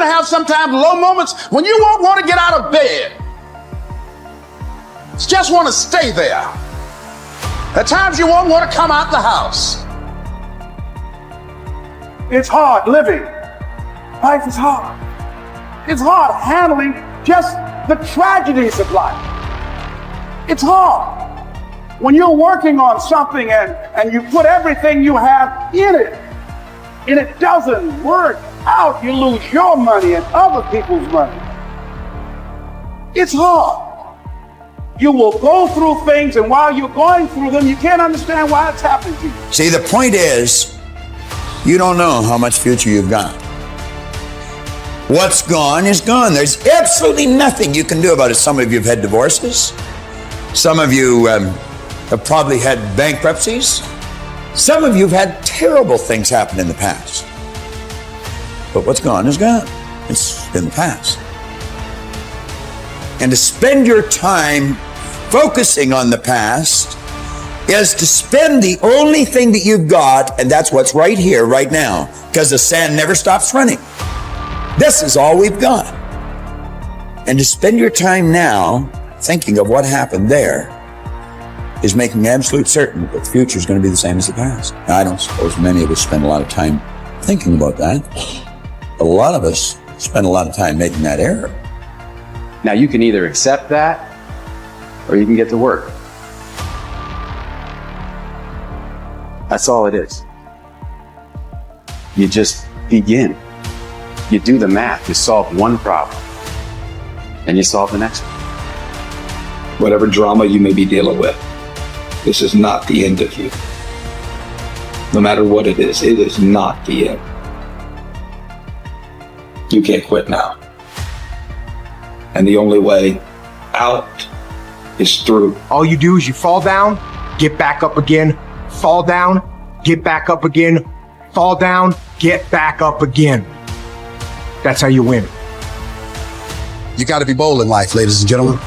going to have sometimes low moments when you won't want to get out of bed. You just want to stay there. At times you won't want to come out the house. It's hard living. Life is hard. It's hard handling just the tragedies of life. It's hard. When you're working on something and you put everything you have in it, and it doesn't work out, you lose your money and other people's money. It's hard. You will go through things, and while you're going through them, you can't understand why it's happening to you. See, the point is, you don't know how much future you've got. What's gone is gone. There's absolutely nothing you can do about it. Some of you have had divorces. Some of you have probably had bankruptcies. Some of you have had terrible things happen in the past. But what's gone is gone. It's in the past. And to spend your time focusing on the past is to spend the only thing that you've got, and that's what's right here, right now, because the sand never stops running. This is all we've got. And to spend your time now thinking of what happened there is making absolute certain that the future is going to be the same as the past. Now, I don't suppose many of us spend a lot of time thinking about that, but a lot of us spend a lot of time making that error. Now, you can either accept that or you can get to work. That's all it is. You just begin. You do the math. You solve one problem and you solve the next one. Whatever drama you may be dealing with, this is not the end of you. No matter what it is not the end. You can't quit now. And the only way out is through. All you do is you fall down, get back up again, fall down, get back up again, fall down, get back up again. That's how you win. You got to be bold in life, ladies and gentlemen.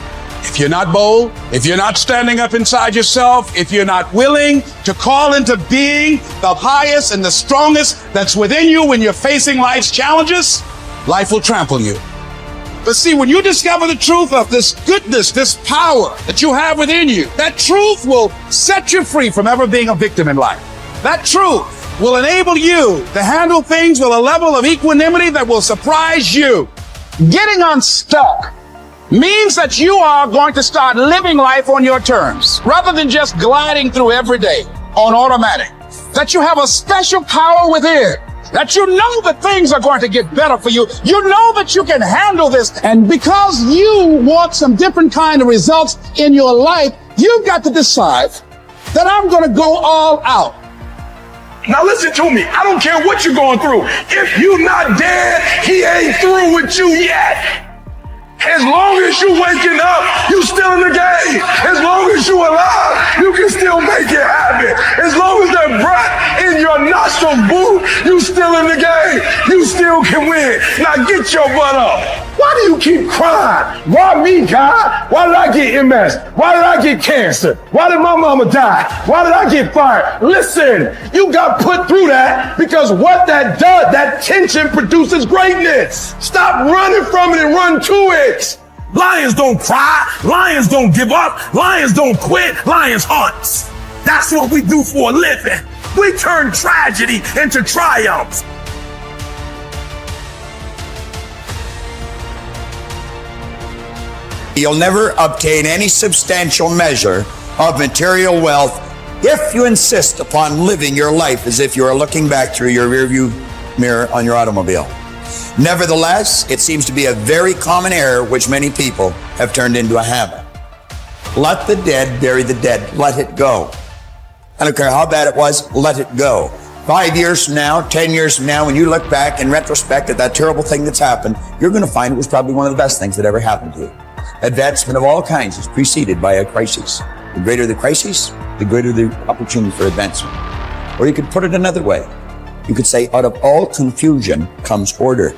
If you're not bold, if you're not standing up inside yourself, if you're not willing to call into being the highest and the strongest that's within you when you're facing life's challenges, life will trample you. But see, when you discover the truth of this goodness, this power that you have within you, that truth will set you free from ever being a victim in life. That truth will enable you to handle things with a level of equanimity that will surprise you. Getting unstuck means that you are going to start living life on your terms, rather than just gliding through every day on automatic. That you have a special power within. That you know that things are going to get better for you. You know that you can handle this. And because you want some different kind of results in your life, you've got to decide that I'm going to go all out. Now listen to me. I don't care what you're going through. If you're not dead, he ain't through with you yet. As long as you waking up, you still in the game. As long as you alive, you can still make it happen. As long as that breath in your nostril boot, you still in the game. You still can win. Now get your butt up. Why do you keep crying? Why me, God? Why did I get MS? Why did I get cancer? Why did my mama die? Why did I get fired? Listen, you got put through that because what that does, that tension produces greatness. Stop running from it and run to it. Lions don't cry. Lions don't give up. Lions don't quit. Lions hunt. That's what we do for a living. We turn tragedy into triumph. You'll never obtain any substantial measure of material wealth if you insist upon living your life as if you are looking back through your rearview mirror on your automobile. Nevertheless, it seems to be a very common error which many people have turned into a habit. Let the dead bury the dead. Let it go. I don't care how bad it was, let it go. 5 years from now, 10 years from now, when you look back in retrospect at that terrible thing that's happened, you're going to find it was probably one of the best things that ever happened to you. Advancement of all kinds is preceded by a crisis. The greater the crisis, the greater the opportunity for advancement. Or you could put it another way. You could say, out of all confusion comes order.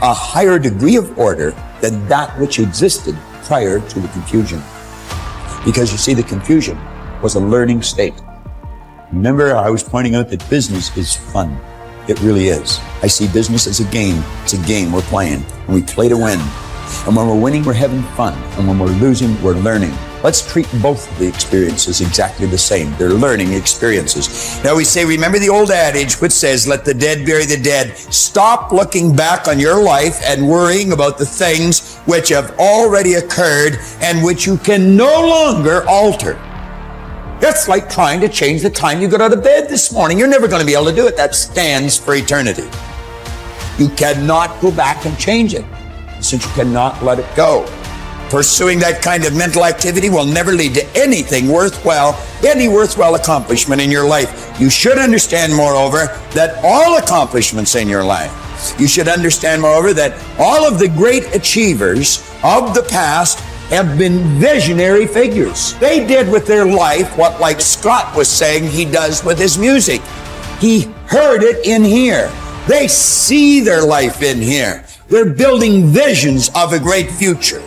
A higher degree of order than that which existed prior to the confusion. Because you see, the confusion was a learning state. Remember, I was pointing out that business is fun. It really is. I see business as a game. It's a game we're playing, and we play to win. And when we're winning, we're having fun. And when we're losing, we're learning. Let's treat both of the experiences exactly the same. They're learning experiences. Now we say, remember the old adage which says, let the dead bury the dead. Stop looking back on your life and worrying about the things which have already occurred and which you can no longer alter. That's like trying to change the time you got out of bed this morning. You're never going to be able to do it. That stands for eternity. You cannot go back and change it, since you cannot let it go. Pursuing that kind of mental activity will never lead to anything worthwhile, any worthwhile accomplishment in your life. You should understand, moreover, that all accomplishments in your life, you should understand, moreover, that all of the great achievers of the past have been visionary figures. They did with their life what, like Scott was saying, he does with his music. He heard it in here. They see their life in here. They're building visions of a great future.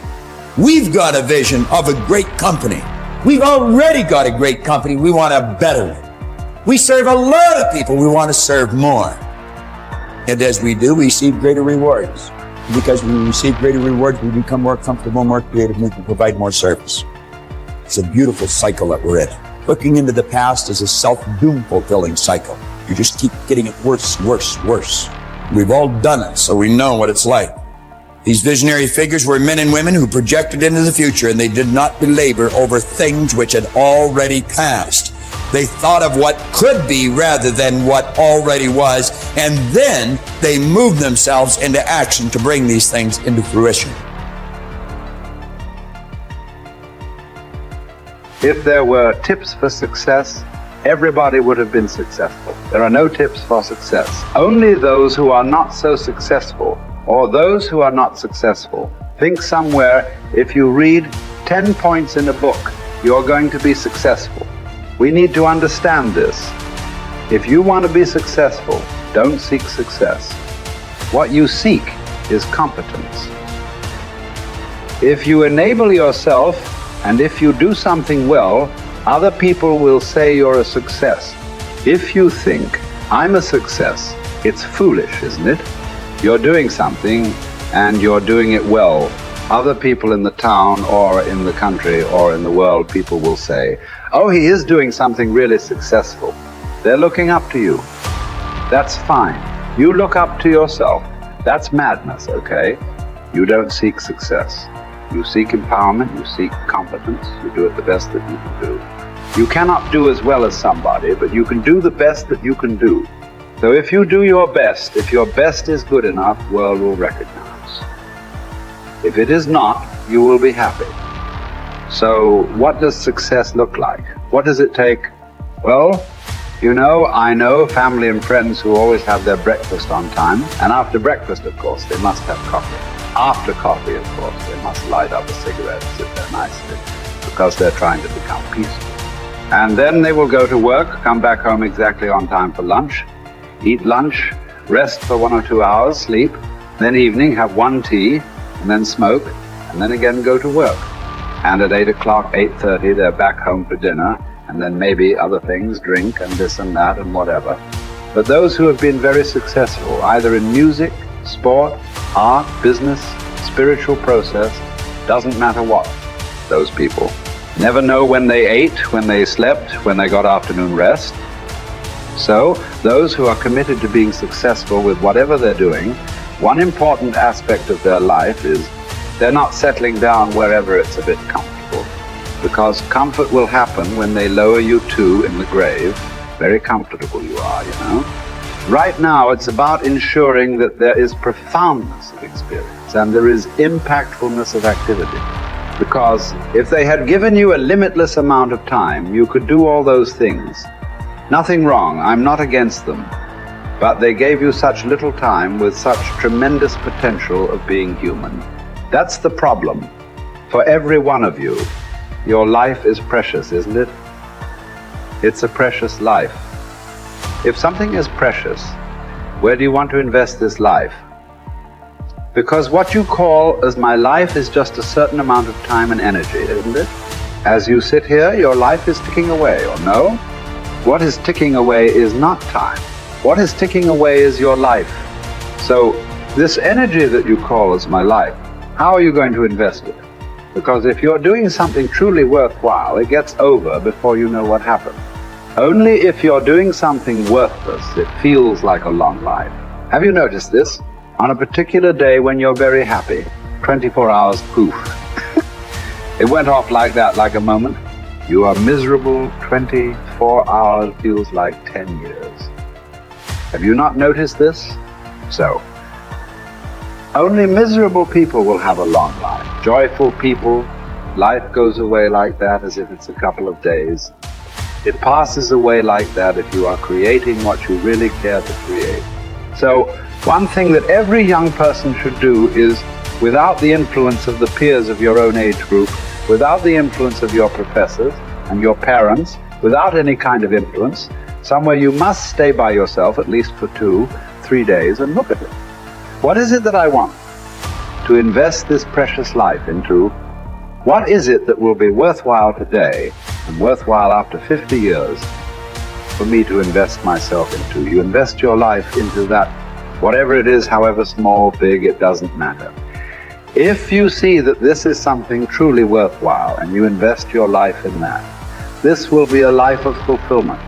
We've got a vision of a great company. We've already got a great company. We want a better one. We serve a lot of people. We want to serve more. And as we do, we receive greater rewards. Because when we receive greater rewards, we become more comfortable, more creative, and we can provide more service. It's a beautiful cycle that we're in. Looking into the past is a self-doom fulfilling cycle. You just keep getting it worse, worse, worse. We've all done it, so we know what it's like. These visionary figures were men and women who projected into the future, and they did not belabor over things which had already passed. They thought of what could be rather than what already was, and then they moved themselves into action to bring these things into fruition. If there were tips for success, everybody would have been successful. There are no tips for success. Only those who are not so successful, or those who are not successful, think somewhere if you read 10 points in a book, you're going to be successful. We need to understand this. If you want to be successful, don't seek success. What you seek is competence. If you enable yourself, and if you do something well, other people will say you're a success. If you think, I'm a success, it's foolish, isn't it? You're doing something, and you're doing it well. Other people in the town, or in the country, or in the world, people will say, oh, he is doing something really successful. They're looking up to you. That's fine. You look up to yourself. That's madness, okay? You don't seek success. You seek empowerment, you seek competence, you do it the best that you can do. You cannot do as well as somebody, but you can do the best that you can do. So if you do your best, if your best is good enough, the world will recognize. If it is not, you will be happy. So what does success look like? What does it take? Well, you know, I know family and friends who always have their breakfast on time, and after breakfast, of course, they must have coffee. After coffee, of course, they must light up a cigarette and sit there nicely, because they're trying to become peaceful. And then they will go to work, come back home exactly on time for lunch, eat lunch, rest for 1 or 2 hours, sleep, then evening have 1 tea, and then smoke, and then again go to work. And at 8 o'clock, 8:30, they're back home for dinner, and then maybe other things, drink and this and that and whatever. But those who have been very successful, either in music, sport, art, business, spiritual process, doesn't matter what, those people never know when they ate, when they slept, when they got afternoon rest. So, those who are committed to being successful with whatever they're doing, one important aspect of their life is they're not settling down wherever it's a bit comfortable. Because comfort will happen when they lower you too in the grave. Very comfortable you are, you know. Right now, it's about ensuring that there is profoundness of experience and there is impactfulness of activity. Because if they had given you a limitless amount of time, you could do all those things. Nothing wrong, I'm not against them. But they gave you such little time with such tremendous potential of being human. That's the problem. For every one of you, your life is precious, isn't it? It's a precious life. If something is precious, where do you want to invest this life? Because what you call as my life is just a certain amount of time and energy, isn't it? As you sit here, your life is ticking away, or no? What is ticking away is not time. What is ticking away is your life. So this energy that you call as my life, how are you going to invest it? Because if you're doing something truly worthwhile, it gets over before you know what happened. Only if you're doing something worthless, it feels like a long life. Have you noticed this? On a particular day when you're very happy, 24 hours, poof. It went off like that, like a moment. You are miserable, 24 hours feels like 10 years. Have you not noticed this? So, only miserable people will have a long life. Joyful people, life goes away like that as if it's a couple of days. It passes away like that if you are creating what you really care to create. So, one thing that every young person should do is, without the influence of the peers of your own age group, without the influence of your professors and your parents, without any kind of influence, somewhere you must stay by yourself at least for 2-3 days and look at it. What is it that I want to invest this precious life into? What is it that will be worthwhile today and worthwhile after 50 years for me to invest myself into? You invest your life into that, whatever it is, however small, big, it doesn't matter. If you see that this is something truly worthwhile and you invest your life in that, this will be a life of fulfillment.